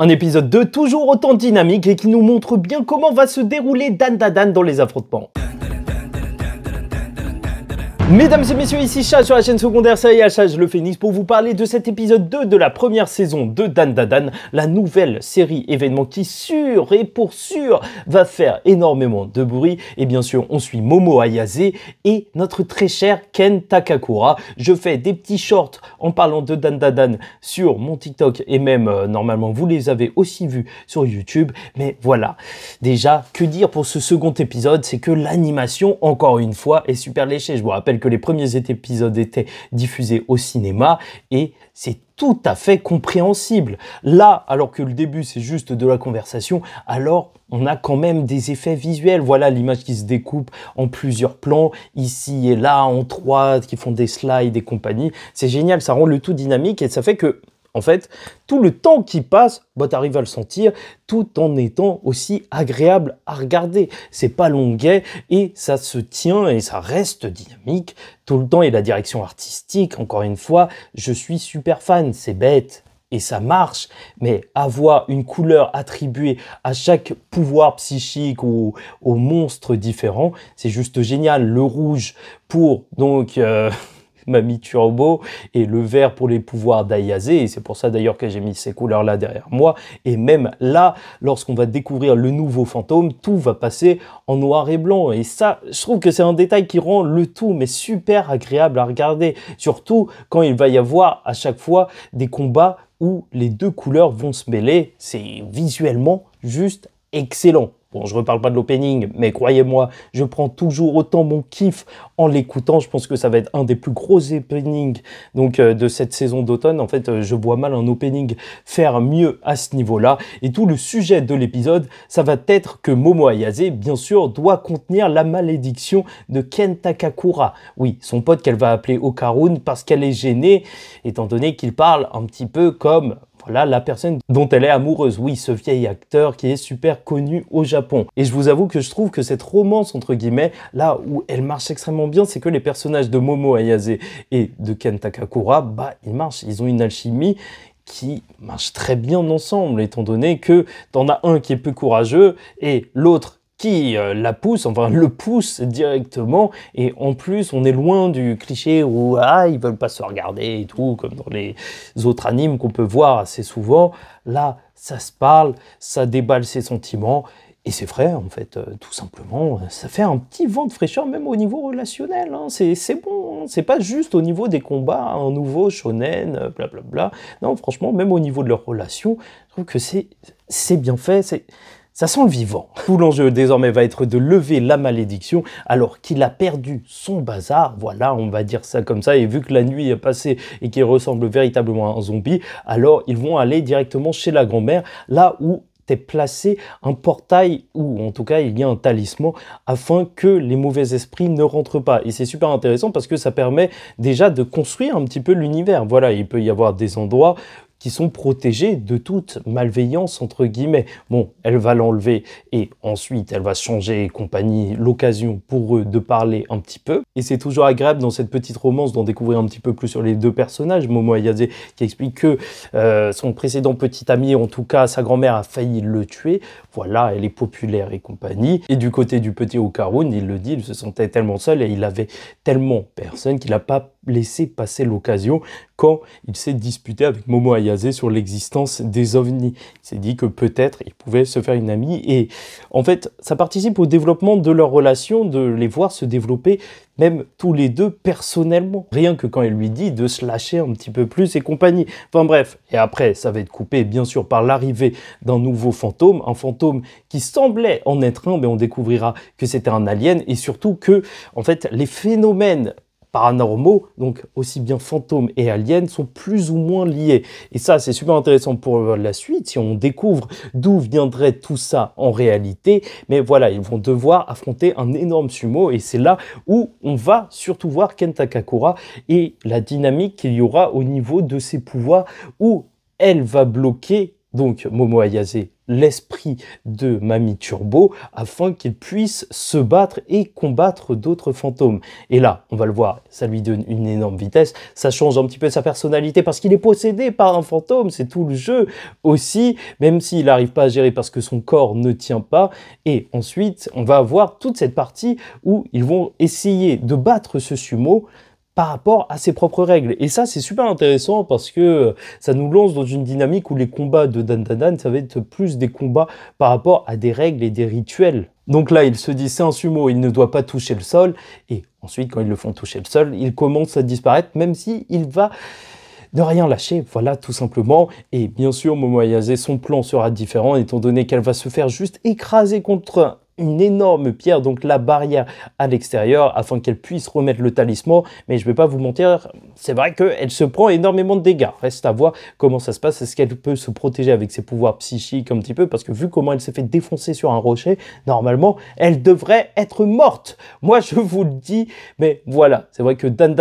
Un épisode 2 toujours autant dynamique et qui nous montre bien comment va se dérouler Dan Da Dan dans les affrontements. Mesdames et messieurs, ici Chat sur la chaîne secondaire, ça y est, Chat le Phénix pour vous parler de cet épisode 2 de la première saison de Dan Da Dan, la nouvelle série événement qui sûr et pour sûr va faire énormément de bruit. Et bien sûr, on suit Momo Ayase et notre très cher Ken Takakura. Je fais des petits shorts en parlant de Dan Da Dan sur mon TikTok et même normalement vous les avez aussi vus sur YouTube. Mais voilà, déjà, que dire pour ce second épisode, c'est que l'animation, encore une fois, est super léchée. Je vous rappelle que les premiers épisodes étaient diffusés au cinéma et c'est tout à fait compréhensible. Là, alors que le début c'est juste de la conversation, alors on a quand même des effets visuels. Voilà l'image qui se découpe en plusieurs plans, ici et là, en 3, qui font des slides et compagnie. C'est génial, ça rend le tout dynamique et ça fait que en fait, tout le temps qui passe, tu arrives à le sentir tout en étant aussi agréable à regarder. C'est pas longuet et ça se tient et ça reste dynamique tout le temps. Et la direction artistique, encore une fois, je suis super fan. C'est bête et ça marche, mais avoir une couleur attribuée à chaque pouvoir psychique ou aux monstres différents, c'est juste génial. Le rouge pour donc... Mamie Turbo et le vert pour les pouvoirs d'Ayase, et c'est pour ça d'ailleurs que j'ai mis ces couleurs là derrière moi. Et même là, lorsqu'on va découvrir le nouveau fantôme, tout va passer en noir et blanc, et ça, je trouve que c'est un détail qui rend le tout mais super agréable à regarder, surtout quand il va y avoir à chaque fois des combats où les deux couleurs vont se mêler. C'est visuellement juste excellent. Bon, je reparle pas de l'opening, mais croyez-moi, je prends toujours autant mon kiff en l'écoutant. Je pense que ça va être un des plus gros openings donc, de cette saison d'automne. En fait, je vois mal un opening faire mieux à ce niveau-là. Et tout le sujet de l'épisode, ça va être que Momo Ayase, bien sûr, doit contenir la malédiction de Ken Takakura. Oui, son pote qu'elle va appeler Okarun parce qu'elle est gênée, étant donné qu'il parle un petit peu comme... Voilà la personne dont elle est amoureuse. Oui, ce vieil acteur qui est super connu au Japon. Et je vous avoue que je trouve que cette romance, entre guillemets, là où elle marche extrêmement bien, c'est que les personnages de Momo Ayase et de Ken Takakura, bah, ils marchent. Ils ont une alchimie qui marche très bien ensemble, étant donné que t'en as un qui est peu courageux et l'autre qui la pousse, enfin le pousse directement, et en plus on est loin du cliché où ils veulent pas se regarder et tout, comme dans les autres animes qu'on peut voir assez souvent. Là, ça se parle, ça déballe ses sentiments, et c'est vrai, en fait, tout simplement, ça fait un petit vent de fraîcheur même au niveau relationnel, hein. C'est bon, hein. C'est pas juste au niveau des combats, un nouveau shonen, blablabla. Non, franchement, même au niveau de leur relation, je trouve que c'est bien fait, ça sent le vivant. Tout l'enjeu désormais va être de lever la malédiction alors qu'il a perdu son bazar. Voilà, on va dire ça comme ça. Et vu que la nuit est passée et qu'il ressemble véritablement à un zombie, alors ils vont aller directement chez la grand-mère, là où est placé un portail, ou en tout cas il y a un talisman afin que les mauvais esprits ne rentrent pas. Et c'est super intéressant parce que ça permet déjà de construire un petit peu l'univers. Voilà, il peut y avoir des endroits qui sont protégés de toute malveillance, entre guillemets. Bon, elle va l'enlever et ensuite elle va changer et compagnie, l'occasion pour eux de parler un petit peu. Et c'est toujours agréable dans cette petite romance d'en découvrir un petit peu plus sur les deux personnages. Momo Ayase qui explique que son précédent petit ami, en tout cas sa grand-mère, a failli le tuer. Voilà, elle est populaire et compagnie. Et du côté du petit Okarun, il le dit, il se sentait tellement seul et il avait tellement personne qu'il n'a pas laissé passer l'occasion quand il s'est disputé avec Momo Ayase sur l'existence des ovnis. Il s'est dit que peut-être il pouvait se faire une amie et en fait ça participe au développement de leur relation, de les voir se développer même tous les deux personnellement. Rien que quand il lui dit de se lâcher un petit peu plus et compagnie. Enfin bref, et après ça va être coupé bien sûr par l'arrivée d'un nouveau fantôme, un fantôme qui semblait en être un, mais on découvrira que c'était un alien et surtout que en fait les phénomènes paranormaux, donc aussi bien fantômes et aliens, sont plus ou moins liés. Et ça, c'est super intéressant pour la suite, si on découvre d'où viendrait tout ça en réalité. Mais voilà, ils vont devoir affronter un énorme sumo, et c'est là où on va surtout voir Ken Takakura et la dynamique qu'il y aura au niveau de ses pouvoirs, où elle va bloquer donc Momo Ayase l'esprit de Mamie Turbo afin qu'il puisse se battre et combattre d'autres fantômes. Et là, on va le voir, ça lui donne une énorme vitesse, ça change un petit peu sa personnalité parce qu'il est possédé par un fantôme, c'est tout le jeu aussi, même s'il n'arrive pas à gérer parce que son corps ne tient pas. Et ensuite, on va avoir toute cette partie où ils vont essayer de battre ce sumo par rapport à ses propres règles. Et ça, c'est super intéressant parce que ça nous lance dans une dynamique où les combats de Dan, ça va être plus des combats par rapport à des règles et des rituels. Donc là, il se dit, c'est un sumo, il ne doit pas toucher le sol. Et ensuite, quand ils le font toucher le sol, il commence à disparaître, même si il va ne rien lâcher, voilà, tout simplement. Et bien sûr, Momo Ayase, son plan sera différent, étant donné qu'elle va se faire juste écraser contre une énorme pierre, donc la barrière à l'extérieur, afin qu'elle puisse remettre le talisman. Mais je ne vais pas vous mentir, c'est vrai qu'elle se prend énormément de dégâts. Reste à voir comment ça se passe. Est-ce qu'elle peut se protéger avec ses pouvoirs psychiques un petit peu? Parce que vu comment elle s'est fait défoncer sur un rocher, normalement, elle devrait être morte. Moi, je vous le dis, mais voilà. C'est vrai que Dan,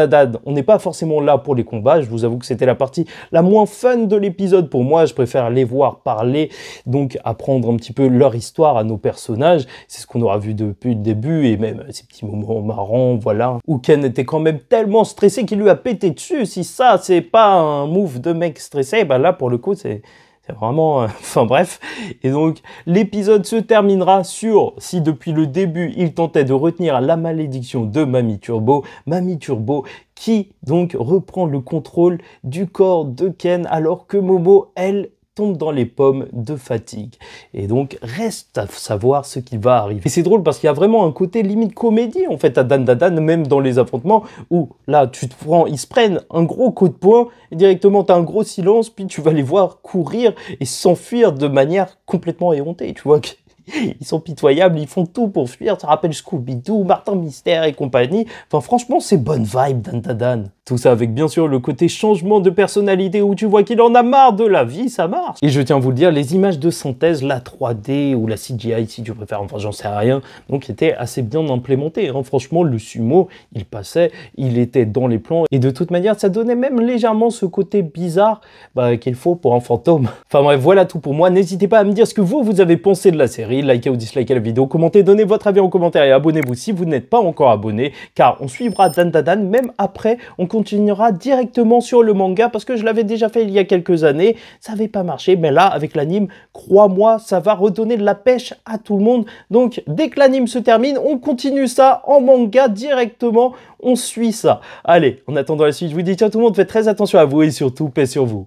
on n'est pas forcément là pour les combats. Je vous avoue que c'était la partie la moins fun de l'épisode pour moi. Je préfère les voir parler, donc apprendre un petit peu leur histoire à nos personnages. C'est ce qu'on aura vu depuis le début, et même ces petits moments marrants, voilà, où Ken était quand même tellement stressé qu'il lui a pété dessus. Si ça, c'est pas un move de mec stressé, bah là, pour le coup, c'est vraiment... Enfin bref. Et donc, l'épisode se terminera sur, si depuis le début, il tentait de retenir la malédiction de Mamie Turbo qui, donc, reprend le contrôle du corps de Ken, alors que Momo, elle, tombe dans les pommes de fatigue. Et donc, reste à savoir ce qui va arriver. Et c'est drôle parce qu'il y a vraiment un côté limite comédie, en fait, à Dan, même dans les affrontements, où là, ils se prennent un gros coup de poing, et directement, tu as un gros silence, puis tu vas les voir courir et s'enfuir de manière complètement éhontée, tu vois. Ils sont pitoyables, ils font tout pour fuir. Ça rappelle Scooby-Doo, Martin Mystère et compagnie. Enfin, franchement, c'est bonne vibe, Dan. Tout ça avec bien sûr le côté changement de personnalité où tu vois qu'il en a marre de la vie, ça marche. Et je tiens à vous le dire, les images de synthèse, la 3D ou la CGI si tu préfères, enfin j'en sais rien, donc étaient assez bien implémentées. Hein. Franchement, le sumo, il passait, il était dans les plans et de toute manière, ça donnait même légèrement ce côté bizarre qu'il faut pour un fantôme. Enfin bref, voilà tout pour moi. N'hésitez pas à me dire ce que vous avez pensé de la série. Likez ou dislikez la vidéo, commentez, donnez votre avis en commentaire et abonnez-vous si vous n'êtes pas encore abonné, car on suivra Dan même après, on continuera directement sur le manga parce que je l'avais déjà fait il y a quelques années, ça n'avait pas marché, mais là avec l'anime, crois-moi, ça va redonner de la pêche à tout le monde. Donc dès que l'anime se termine, on continue ça en manga directement, on suit ça. Allez, en attendant la suite, je vous dis ciao tout le monde, faites très attention à vous et surtout paix sur vous.